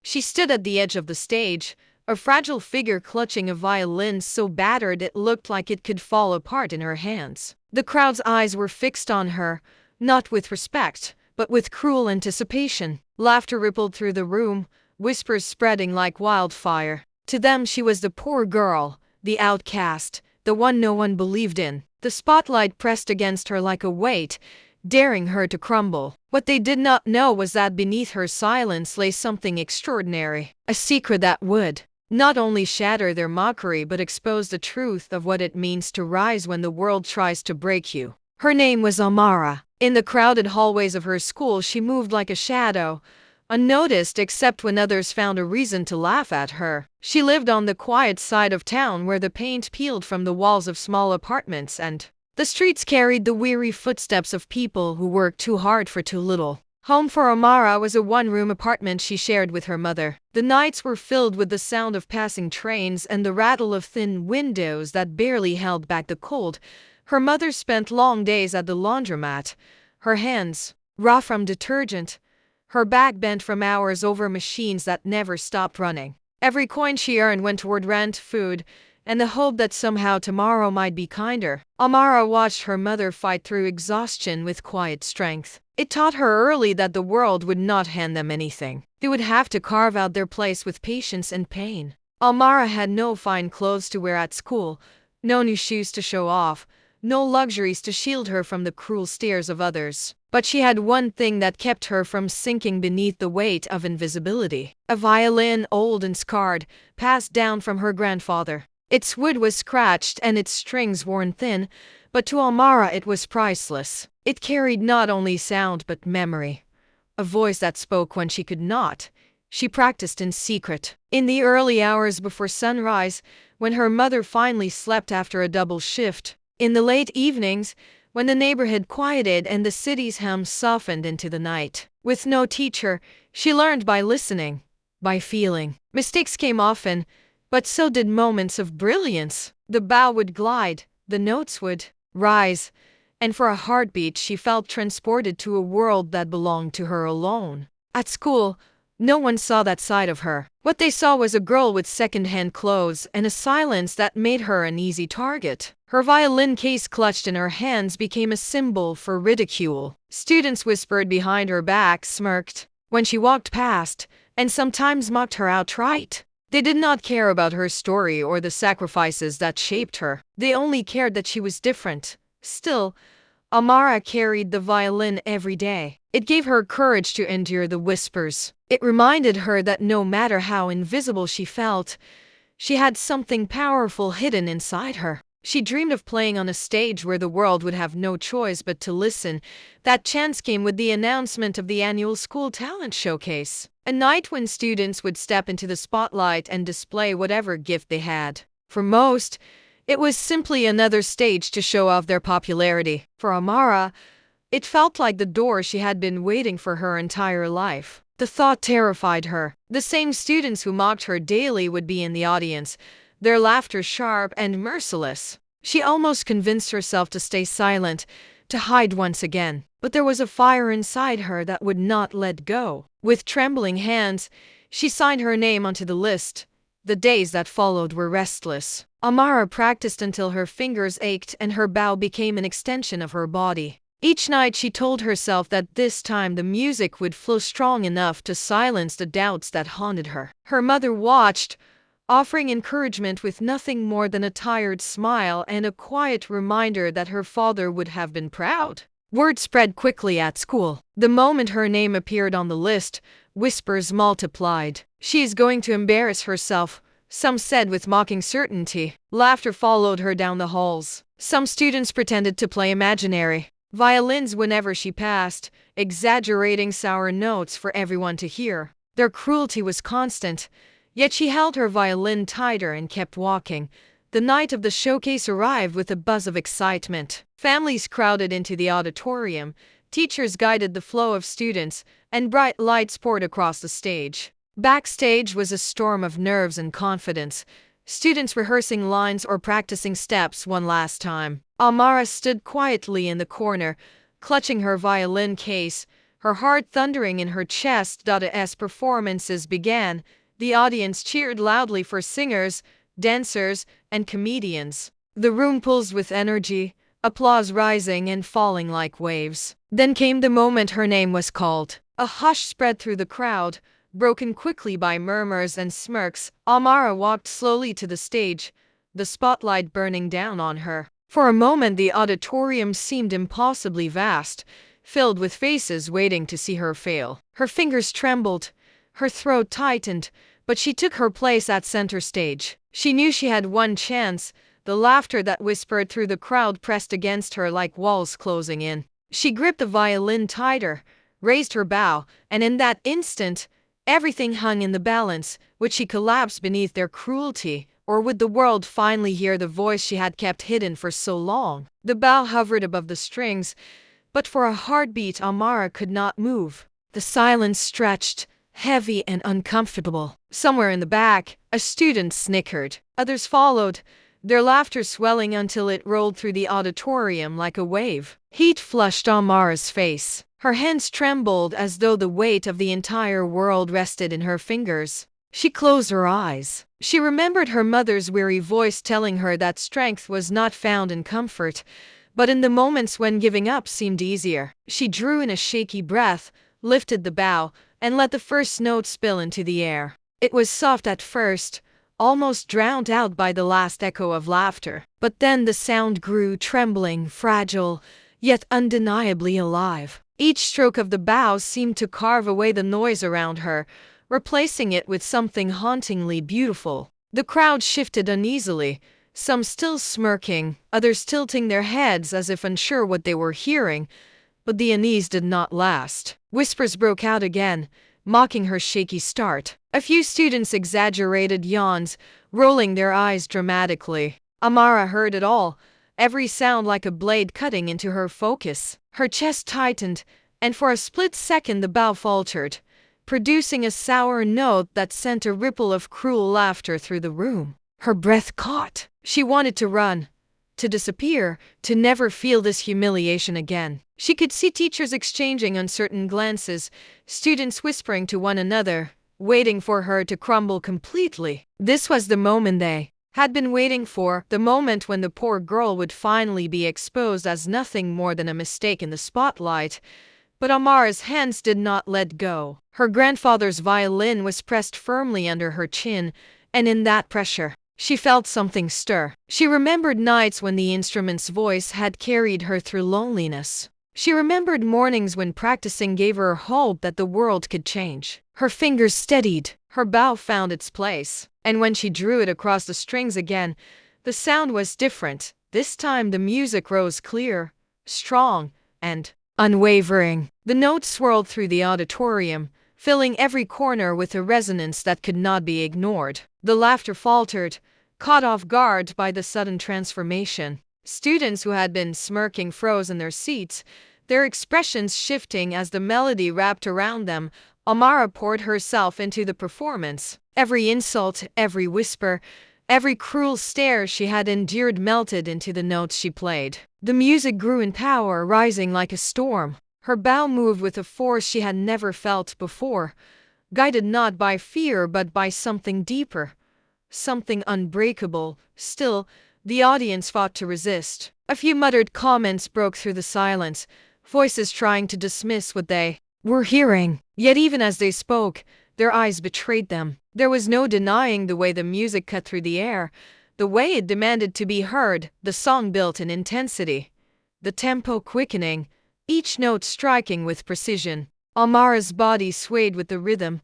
She stood at the edge of the stage, a fragile figure clutching a violin so battered it looked like it could fall apart in her hands. The crowd's eyes were fixed on her, not with respect, but with cruel anticipation. Laughter rippled through the room, whispers spreading like wildfire. To them she was the poor girl, the outcast, the one no one believed in. The spotlight pressed against her like a weight, daring her to crumble. What they did not know was that beneath her silence lay something extraordinary, a secret that would not only shatter their mockery but expose the truth of what it means to rise when the world tries to break you. Her name was Amara. In the crowded hallways of her school she moved like a shadow, unnoticed except when others found a reason to laugh at her. She lived on the quiet side of town where the paint peeled from the walls of small apartments and the streets carried the weary footsteps of people who worked too hard for too little. Home for Amara was a one-room apartment she shared with her mother. The nights were filled with the sound of passing trains and the rattle of thin windows that barely held back the cold. Her mother spent long days at the laundromat, her hands raw from detergent, her back bent from hours over machines that never stopped running. Every coin she earned went toward rent, food, and the hope that somehow tomorrow might be kinder. Amara watched her mother fight through exhaustion with quiet strength. It taught her early that the world would not hand them anything. They would have to carve out their place with patience and pain. Amara had no fine clothes to wear at school, no new shoes to show off, no luxuries to shield her from the cruel stares of others. But she had one thing that kept her from sinking beneath the weight of invisibility. A violin, old and scarred, passed down from her grandfather. Its wood was scratched and its strings worn thin, but to Amara it was priceless. It carried not only sound but memory, a voice that spoke when she could not. She practiced in secret. In the early hours before sunrise, when her mother finally slept after a double shift. In the late evenings, when the neighborhood quieted and the city's hum softened into the night. With no teacher, she learned by listening, by feeling. Mistakes came often, but so did moments of brilliance. The bow would glide, the notes would rise, and for a heartbeat she felt transported to a world that belonged to her alone. At school, no one saw that side of her. What they saw was a girl with second-hand clothes and a silence that made her an easy target. Her violin case clutched in her hands became a symbol for ridicule. Students whispered behind her back, smirked when she walked past, and sometimes mocked her outright. They did not care about her story or the sacrifices that shaped her. They only cared that she was different. Still, Amara carried the violin every day. It gave her courage to endure the whispers. It reminded her that no matter how invisible she felt, she had something powerful hidden inside her. She dreamed of playing on a stage where the world would have no choice but to listen. That chance came with the announcement of the annual school talent showcase, a night when students would step into the spotlight and display whatever gift they had. For most, it was simply another stage to show off their popularity. For Amara, it felt like the door she had been waiting for her entire life. The thought terrified her. The same students who mocked her daily would be in the audience, their laughter sharp and merciless. She almost convinced herself to stay silent, to hide once again. But there was a fire inside her that would not let go. With trembling hands, she signed her name onto the list. The days that followed were restless. Amara practiced until her fingers ached and her bow became an extension of her body. Each night she told herself that this time the music would flow strong enough to silence the doubts that haunted her. Her mother watched, offering encouragement with nothing more than a tired smile and a quiet reminder that her father would have been proud. Word spread quickly at school. The moment her name appeared on the list, whispers multiplied. She is going to embarrass herself, some said with mocking certainty. Laughter followed her down the halls. Some students pretended to play imaginary violins whenever she passed, exaggerating sour notes for everyone to hear. Their cruelty was constant, yet she held her violin tighter and kept walking. The night of the showcase arrived with a buzz of excitement. Families crowded into the auditorium, teachers guided the flow of students, and bright lights poured across the stage. Backstage was a storm of nerves and confidence, students rehearsing lines or practicing steps one last time. Amara stood quietly in the corner, clutching her violin case, her heart thundering in her chest. As performances began, the audience cheered loudly for singers, dancers, and comedians. The room pulsed with energy, applause rising and falling like waves. Then came the moment her name was called. A hush spread through the crowd, broken quickly by murmurs and smirks. Amara walked slowly to the stage, the spotlight burning down on her. For a moment the auditorium seemed impossibly vast, filled with faces waiting to see her fail. Her fingers trembled, her throat tightened, but she took her place at center stage. She knew she had one chance. The laughter that whispered through the crowd pressed against her like walls closing in. She gripped the violin tighter, raised her bow, and in that instant, everything hung in the balance. Would she collapse beneath their cruelty, or would the world finally hear the voice she had kept hidden for so long? The bow hovered above the strings, but for a heartbeat Amara could not move. The silence stretched, heavy and uncomfortable. Somewhere in the back, a student snickered. Others followed, their laughter swelling until it rolled through the auditorium like a wave. Heat flushed Amara's face. Her hands trembled as though the weight of the entire world rested in her fingers. She closed her eyes. She remembered her mother's weary voice telling her that strength was not found in comfort, but in the moments when giving up seemed easier. She drew in a shaky breath, lifted the bow, and let the first note spill into the air. It was soft at first, almost drowned out by the last echo of laughter. But then the sound grew, trembling, fragile, yet undeniably alive. Each stroke of the bow seemed to carve away the noise around her, replacing it with something hauntingly beautiful. The crowd shifted uneasily, some still smirking, others tilting their heads as if unsure what they were hearing. But the unease did not last. Whispers broke out again, mocking her shaky start. A few students exaggerated yawns, rolling their eyes dramatically. Amara heard it all, every sound like a blade cutting into her focus. Her chest tightened, and for a split second the bow faltered, producing a sour note that sent a ripple of cruel laughter through the room. Her breath caught. She wanted to run, to disappear, to never feel this humiliation again. She could see teachers exchanging uncertain glances, students whispering to one another, waiting for her to crumble completely. This was the moment they had been waiting for, the moment when the poor girl would finally be exposed as nothing more than a mistake in the spotlight. But Amara's hands did not let go. Her grandfather's violin was pressed firmly under her chin, and in that pressure, she felt something stir. She remembered nights when the instrument's voice had carried her through loneliness. She remembered mornings when practicing gave her hope that the world could change. Her fingers steadied, her bow found its place, and when she drew it across the strings again, the sound was different. This time the music rose clear, strong, and unwavering. The notes swirled through the auditorium, filling every corner with a resonance that could not be ignored. The laughter faltered, caught off guard by the sudden transformation. Students who had been smirking froze in their seats, their expressions shifting as the melody wrapped around them. Amara poured herself into the performance. Every insult, every whisper, every cruel stare she had endured melted into the notes she played. The music grew in power, rising like a storm. Her bow moved with a force she had never felt before, guided not by fear but by something deeper, something unbreakable. Still, the audience fought to resist. A few muttered comments broke through the silence, voices trying to dismiss what they were hearing. Yet even as they spoke, their eyes betrayed them. There was no denying the way the music cut through the air, the way it demanded to be heard. The song built in intensity, the tempo quickening, each note striking with precision. Amara's body swayed with the rhythm,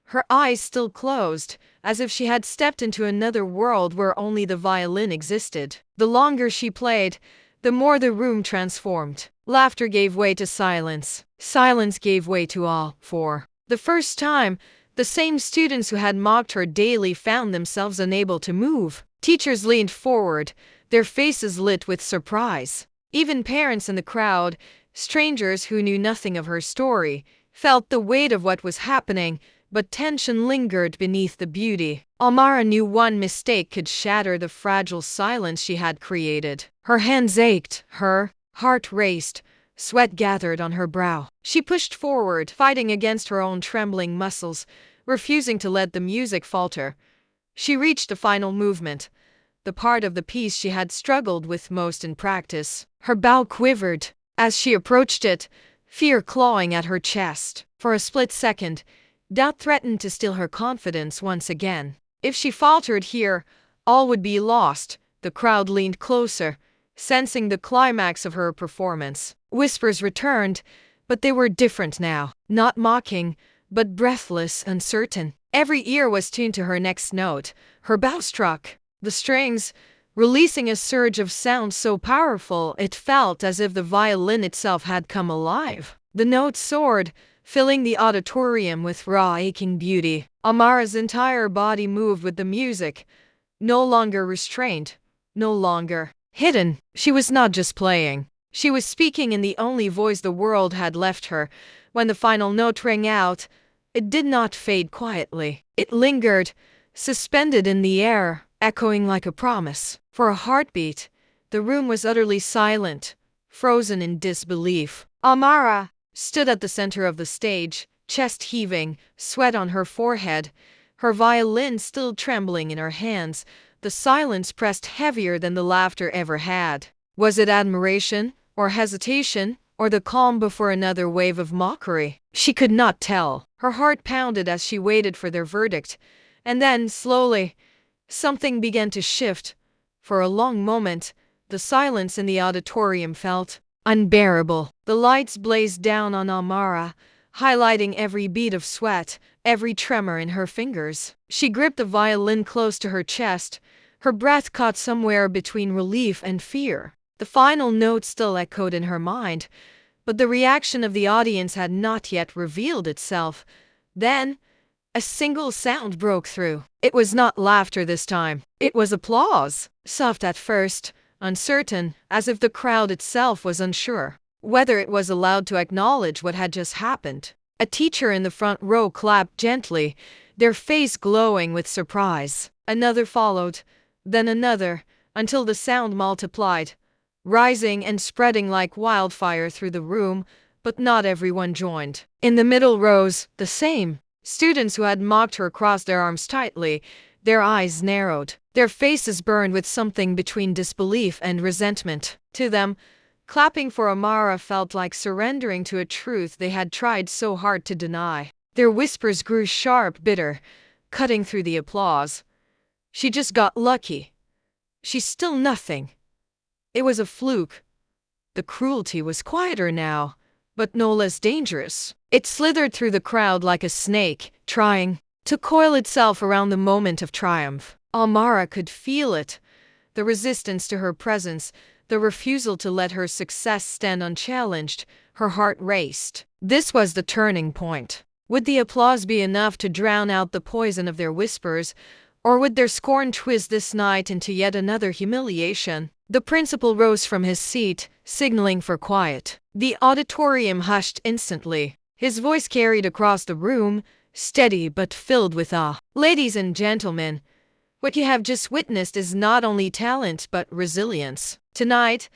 her eyes still closed, as if she had stepped into another world where only the violin existed. The longer she played, the more the room transformed. Laughter gave way to silence. Silence gave way to awe. For the first time, the same students who had mocked her daily found themselves unable to move. Teachers leaned forward, their faces lit with surprise. Even parents in the crowd, strangers who knew nothing of her story, felt the weight of what was happening, but tension lingered beneath the beauty. Amara knew one mistake could shatter the fragile silence she had created. Her hands ached, her heart raced, Sweat gathered on her brow. She pushed forward, fighting against her own trembling muscles, refusing to let the music falter. She reached the final movement, the part of the piece she had struggled with most in practice. Her bow quivered as she approached it, fear clawing at her chest. For a split second, doubt threatened to steal her confidence once again. If she faltered here, all would be lost. The crowd leaned closer, sensing the climax of her performance. Whispers returned, but they were different now. Not mocking, but breathless, uncertain. Every ear was tuned to her next note. Her bow struck the strings, releasing a surge of sound so powerful it felt as if the violin itself had come alive. The note soared, filling the auditorium with raw, aching beauty. Amara's entire body moved with the music, no longer restrained, no longer hidden. She was not just playing. She was speaking in the only voice the world had left her. When the final note rang out, it did not fade quietly. It lingered, suspended in the air, echoing like a promise. For a heartbeat, the room was utterly silent, frozen in disbelief. Amara stood at the center of the stage, chest heaving, sweat on her forehead, her violin still trembling in her hands. The silence pressed heavier than the laughter ever had. Was it admiration, or hesitation, or the calm before another wave of mockery? She could not tell. Her heart pounded as she waited for their verdict. And then, slowly, something began to shift. For a long moment, the silence in the auditorium felt unbearable. The lights blazed down on Amara, highlighting every bead of sweat, every tremor in her fingers. She gripped the violin close to her chest, her breath caught somewhere between relief and fear. The final note still echoed in her mind, but the reaction of the audience had not yet revealed itself. Then, a single sound broke through. It was not laughter this time. It was applause. Soft at first, uncertain, as if the crowd itself was unsure whether it was allowed to acknowledge what had just happened. A teacher in the front row clapped gently, their face glowing with surprise. Another followed, then another, until the sound multiplied, rising and spreading like wildfire through the room, but not everyone joined. In the middle rows, the same. Students who had mocked her crossed their arms tightly, their eyes narrowed, their faces burned with something between disbelief and resentment. To them, clapping for Amara felt like surrendering to a truth they had tried so hard to deny. Their whispers grew sharp, bitter, cutting through the applause. She just got lucky. She's still nothing. It was a fluke. The cruelty was quieter now, but no less dangerous. It slithered through the crowd like a snake, trying to coil itself around the moment of triumph. Amara could feel it, the resistance to her presence, the refusal to let her success stand unchallenged. Her heart raced. This was the turning point. Would the applause be enough to drown out the poison of their whispers, or would their scorn twist this night into yet another humiliation? The principal rose from his seat, signaling for quiet. The auditorium hushed instantly. His voice carried across the room, steady but filled with awe. Ladies and gentlemen, what you have just witnessed is not only talent but resilience. Tonight,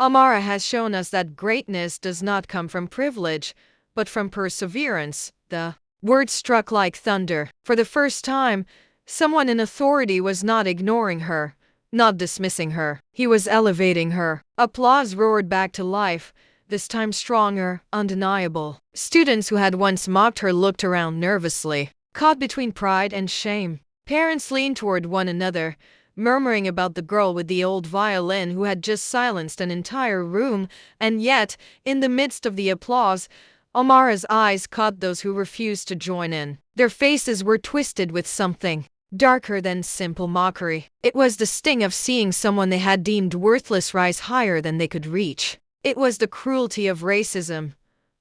Amara has shown us that greatness does not come from privilege, but from perseverance. The words struck like thunder. For the first time, someone in authority was not ignoring her, not dismissing her. He was elevating her. Applause roared back to life, this time stronger, undeniable. Students who had once mocked her looked around nervously, caught between pride and shame. Parents leaned toward one another, murmuring about the girl with the old violin who had just silenced an entire room, and yet, in the midst of the applause, Amara's eyes caught those who refused to join in. Their faces were twisted with something darker than simple mockery. It was the sting of seeing someone they had deemed worthless rise higher than they could reach. It was the cruelty of racism,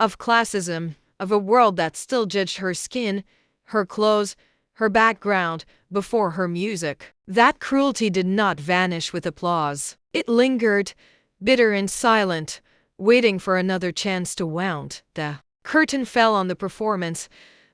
of classism, of a world that still judged her skin, her clothes, her background, before her music. That cruelty did not vanish with applause. It lingered, bitter and silent, waiting for another chance to wound. The curtain fell on the performance,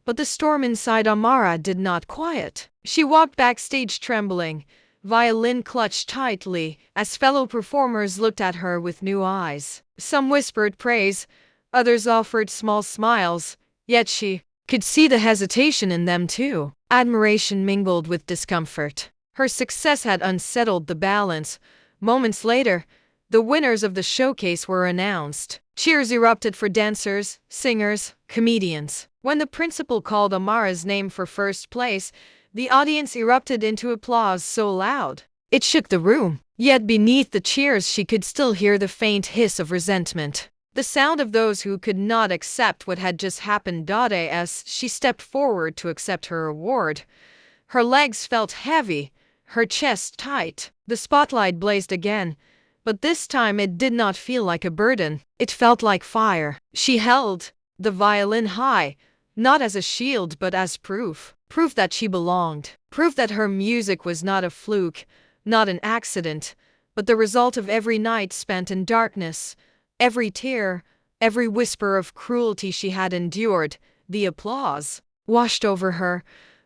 but the storm inside Amara did not quiet. She walked backstage trembling, violin clutched tightly, as fellow performers looked at her with new eyes. Some whispered praise, others offered small smiles, yet she could see the hesitation in them too. Admiration mingled with discomfort. Her success had unsettled the balance. Moments later, the winners of the showcase were announced. Cheers erupted for dancers, singers, comedians. When the principal called Amara's name for first place, the audience erupted into applause so loud it shook the room. Yet beneath the cheers she could still hear the faint hiss of resentment. The sound of those who could not accept what had just happened. As she stepped forward to accept her award, her legs felt heavy, her chest tight. The spotlight blazed again, but this time it did not feel like a burden. It felt like fire. She held the violin high, not as a shield but as proof. Proof that she belonged. Proof that her music was not a fluke, not an accident, but the result of every night spent in darkness, every tear, every whisper of cruelty she had endured. The applause washed over her,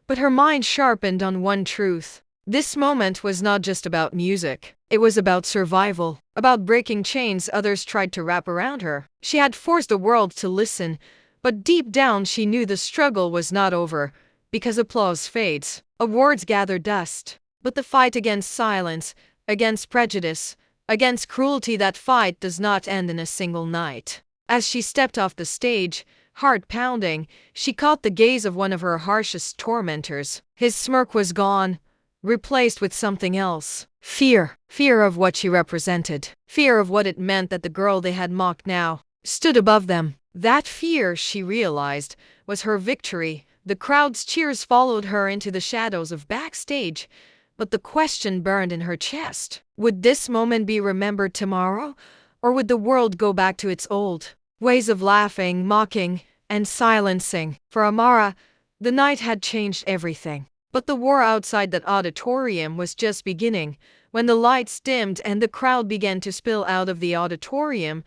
but her mind sharpened on one truth. This moment was not just about music. It was about survival, about breaking chains others tried to wrap around her. She had forced the world to listen, but deep down she knew the struggle was not over, because applause fades, awards gather dust. But the fight against silence, against prejudice, against cruelty, that fight does not end in a single night. As she stepped off the stage, heart pounding, she caught the gaze of one of her harshest tormentors. His smirk was gone, replaced with something else. Fear. Fear of what she represented. Fear of what it meant that the girl they had mocked now stood above them. That fear, she realized, was her victory. The crowd's cheers followed her into the shadows of backstage, but the question burned in her chest. Would this moment be remembered tomorrow, or would the world go back to its old ways of laughing, mocking, and silencing? For Amara, the night had changed everything. But the war outside that auditorium was just beginning. When the lights dimmed and the crowd began to spill out of the auditorium,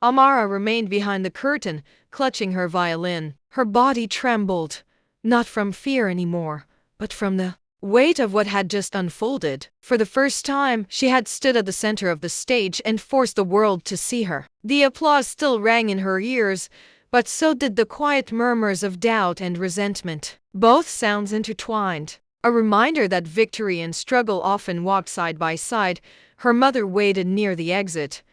Amara remained behind the curtain, clutching her violin. Her body trembled, not from fear anymore, but from the weight of what had just unfolded. For the first time, she had stood at the center of the stage and forced the world to see her. The applause still rang in her ears, but so did the quiet murmurs of doubt and resentment. Both sounds intertwined. A reminder that victory and struggle often walked side by side. Her mother waited near the exit,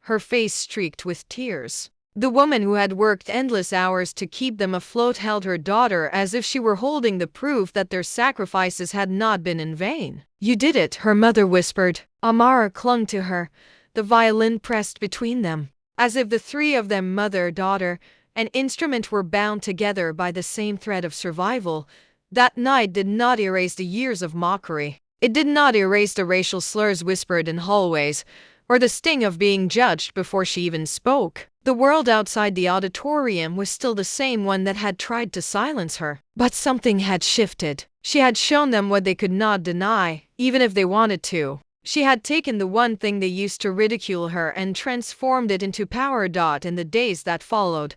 her face streaked with tears. The woman who had worked endless hours to keep them afloat held her daughter as if she were holding the proof that their sacrifices had not been in vain. "You did it," her mother whispered. Amara clung to her, the violin pressed between them. As if the three of them, mother, daughter, and instrument, were bound together by the same thread of survival. That night did not erase the years of mockery. It did not erase the racial slurs whispered in hallways, or the sting of being judged before she even spoke. The world outside the auditorium was still the same one that had tried to silence her. But something had shifted. She had shown them what they could not deny, even if they wanted to. She had taken the one thing they used to ridicule her and transformed it into power. In the days that followed,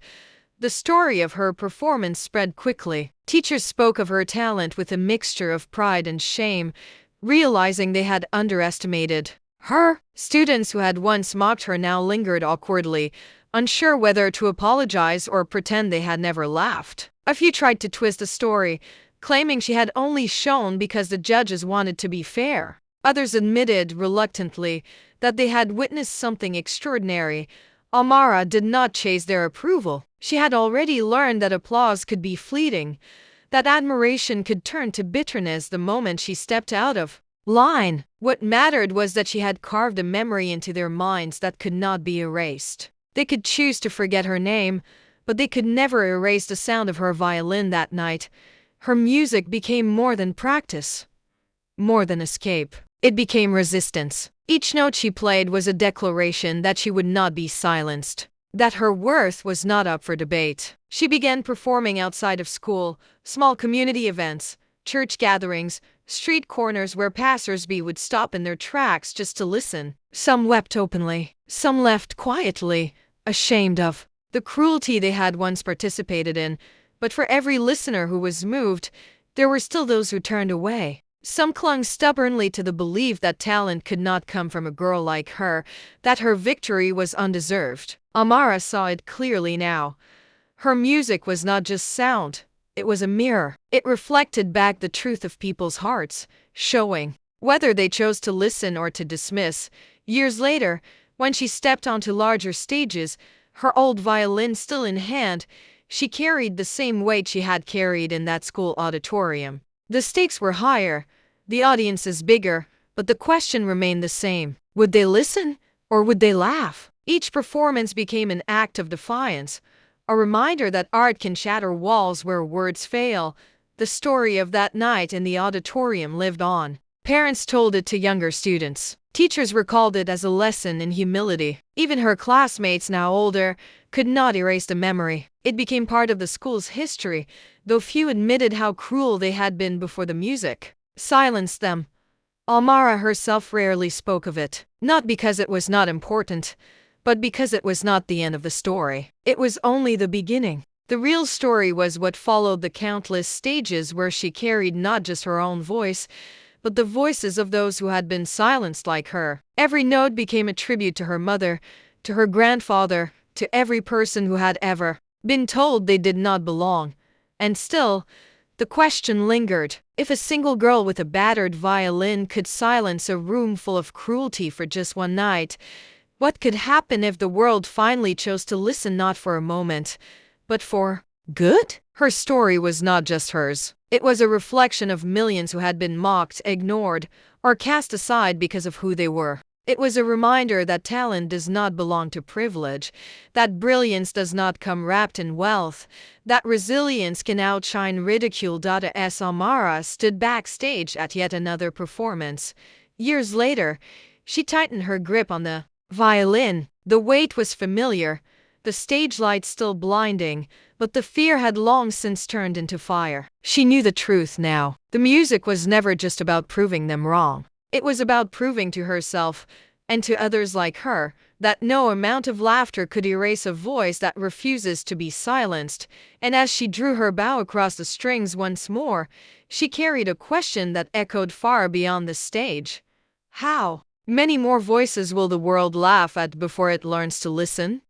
the story of her performance spread quickly. Teachers spoke of her talent with a mixture of pride and shame, realizing they had underestimated her. Students who had once mocked her now lingered awkwardly, unsure whether to apologize or pretend they had never laughed. A few tried to twist the story, claiming she had only shown because the judges wanted to be fair. Others admitted reluctantly that they had witnessed something extraordinary. Amara did not chase their approval. She had already learned that applause could be fleeting, that admiration could turn to bitterness the moment she stepped out of line. What mattered was that she had carved a memory into their minds that could not be erased. They could choose to forget her name, but they could never erase the sound of her violin that night. Her music became more than practice, more than escape. It became resistance. Each note she played was a declaration that she would not be silenced, that her worth was not up for debate. She began performing outside of school, small community events, church gatherings, street corners where passers-by would stop in their tracks just to listen. Some wept openly, some left quietly, ashamed of the cruelty they had once participated in. But for every listener who was moved, there were still those who turned away. Some clung stubbornly to the belief that talent could not come from a girl like her, that her victory was undeserved. Amara saw it clearly now. Her music was not just sound, it was a mirror. It reflected back the truth of people's hearts, showing whether they chose to listen or to dismiss. Years later, when she stepped onto larger stages, her old violin still in hand, she carried the same weight she had carried in that school auditorium. The stakes were higher, the audiences bigger, but the question remained the same. Would they listen or would they laugh? Each performance became an act of defiance, a reminder that art can shatter walls where words fail. The story of that night in the auditorium lived on. Parents told it to younger students. Teachers recalled it as a lesson in humility. Even her classmates, now older, could not erase the memory. It became part of the school's history, though few admitted how cruel they had been before the music silenced them. Almara herself rarely spoke of it, not because it was not important, but because it was not the end of the story. It was only the beginning. The real story was what followed, the countless stages where she carried not just her own voice, but the voices of those who had been silenced like her. Every note became a tribute to her mother, to her grandfather, to every person who had ever been told they did not belong. And still, the question lingered. If a single girl with a battered violin could silence a room full of cruelty for just one night, what could happen if the world finally chose to listen, not for a moment, but for good? Her story was not just hers. It was a reflection of millions who had been mocked, ignored, or cast aside because of who they were. It was a reminder that talent does not belong to privilege, that brilliance does not come wrapped in wealth, that resilience can outshine ridicule. As Amara stood backstage at yet another performance, years later, she tightened her grip on the violin. The weight was familiar, the stage light still blinding, but the fear had long since turned into fire. She knew the truth now. The music was never just about proving them wrong. It was about proving to herself, and to others like her, that no amount of laughter could erase a voice that refuses to be silenced. And as she drew her bow across the strings once more, she carried a question that echoed far beyond the stage. How many more voices will the world laugh at before it learns to listen?